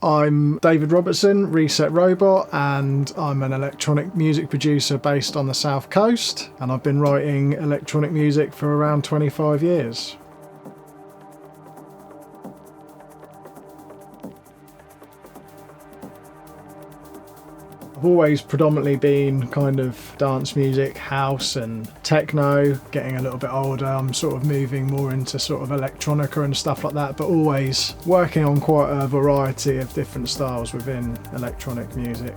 I'm David Robertson, Reset Robot, and I'm an electronic music producer based on the South Coast, and I've been writing electronic music for around 25 years. I've always predominantly been kind of dance music, house and techno. Getting a little bit older, I'm sort of moving more into sort of electronica and stuff like that, but always working on quite a variety of different styles within electronic music.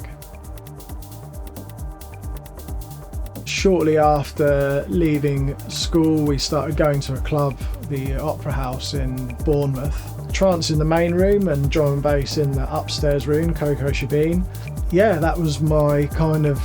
Shortly after leaving school, we started going to a club, the Opera House in Bournemouth. Trance in the main room and drum and bass in the upstairs room, Cocoon. Yeah, that was my kind of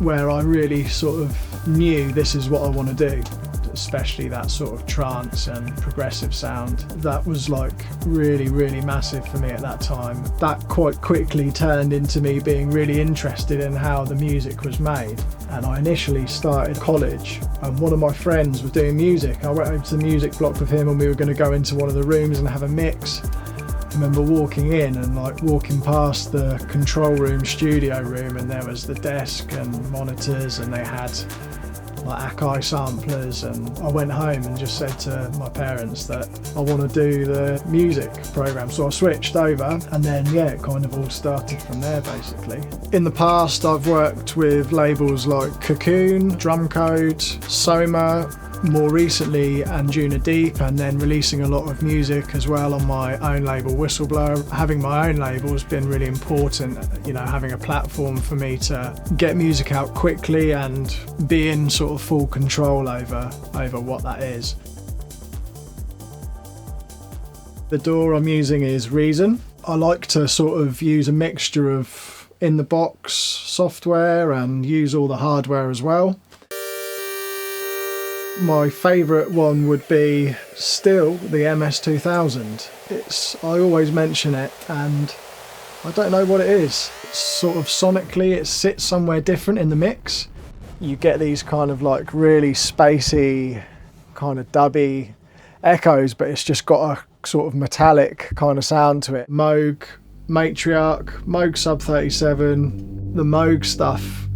where I really sort of knew this is what I want to do, especially that sort of trance and progressive sound. That was like really, really massive for me at that time. That quite quickly turned into me being really interested in how the music was made. And I initially started college and one of my friends was doing music. I went over to the music block with him and we were going to go into one of the rooms and have a mix. I remember walking in and like walking past the control room, studio room, and there was the desk and monitors and they had like Akai samplers, and I went home and just said to my parents that I want to do the music program. So I switched over and then yeah, it kind of all started from there basically. In the past I've worked with labels like Cocoon, Drumcode, Soma, more recently Anjunadeep, and then releasing a lot of music as well on my own label Whistleblower. Having my own label has been really important, you know, having a platform for me to get music out quickly and be in sort of full control over what that is. The DAW I'm using is Reason. I like to sort of use a mixture of in the box software and use all the hardware as well. My favourite one would be still the MS-2000. I always mention it and I don't know what it is. It's sort of sonically it sits somewhere different in the mix. You get these kind of like really spacey, kind of dubby echoes, but it's just got a sort of metallic kind of sound to it. Moog Matriarch, Moog Sub 37, the Moog stuff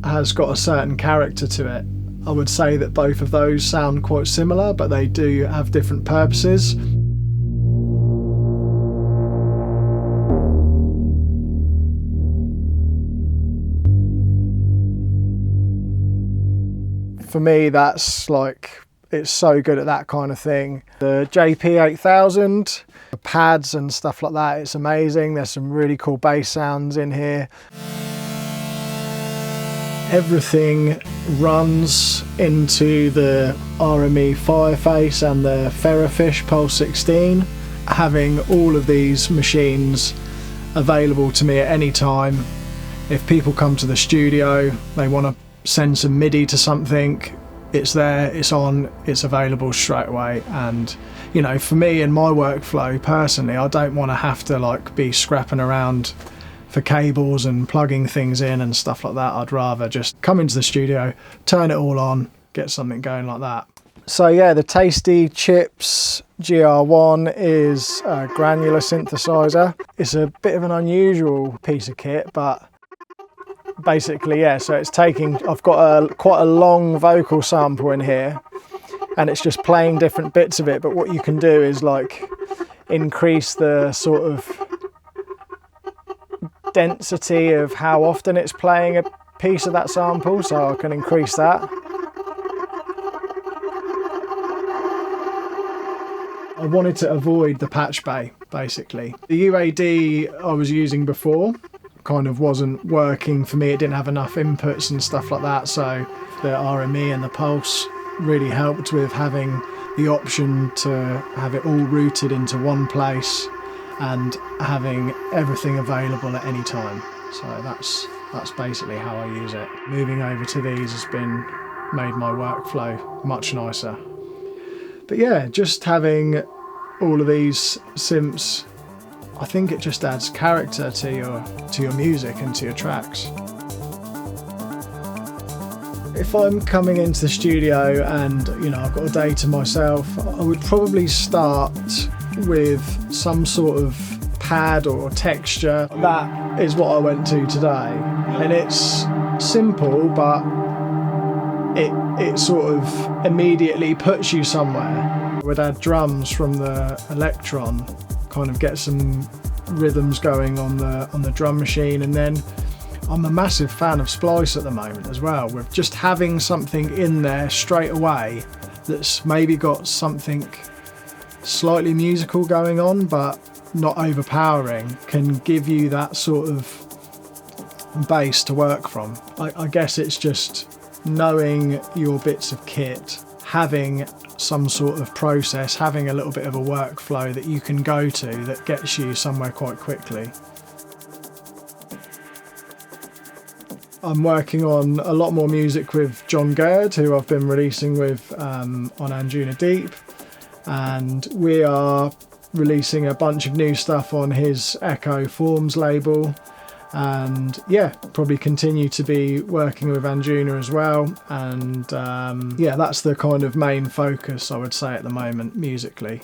has got a certain character to it. I would say that both of those sound quite similar, but they do have different purposes. For me, that's like, it's so good at that kind of thing. The JP-8000, the pads and stuff like that, it's amazing. There's some really cool bass sounds in here. Everything runs into the RME Fireface and the Ferrofish Pulse 16. Having all of these machines available to me at any time. If people come to the studio, they want to send some MIDI to something, it's there, it's on, it's available straight away. And you know, for me in my workflow personally, I don't want to have to like be scrapping around for cables and plugging things in and stuff like that. I'd rather just come into the studio, turn it all on, get something going like that. So yeah, the Tasty Chips GR1 is a granular synthesizer. It's a bit of an unusual piece of kit, but basically yeah, so it's taking, I've got quite a long vocal sample in here and it's just playing different bits of it, but what you can do is like increase the sort of density of how often it's playing a piece of that sample, so I can increase that. I wanted to avoid the patch bay basically. The UAD I was using before kind of wasn't working for me, it didn't have enough inputs and stuff like that, so the RME and the Pulse really helped with having the option to have it all routed into one place and having everything available at any time. So that's basically how I use it. Moving over to these has made my workflow much nicer. But yeah, just having all of these synths, I think it just adds character to your music and to your tracks. If I'm coming into the studio and you know I've got a day to myself, I would probably start with some sort of pad or texture. That is what I went to today, and it's simple, but it sort of immediately puts you somewhere. We'd add drums from the Electron, kind of get some rhythms going on the drum machine, and then I'm a massive fan of Splice at the moment as well, with just having something in there straight away that's maybe got something slightly musical going on but not overpowering, can give you that sort of base to work from. I guess it's just knowing your bits of kit, having some sort of process, having a little bit of a workflow that you can go to that gets you somewhere quite quickly. I'm working on a lot more music with John Gerd, who I've been releasing with on Anjunadeep, and we are releasing a bunch of new stuff on his Echo Forms label, and yeah, probably continue to be working with Anjuna as well, and yeah, that's the kind of main focus I would say at the moment musically.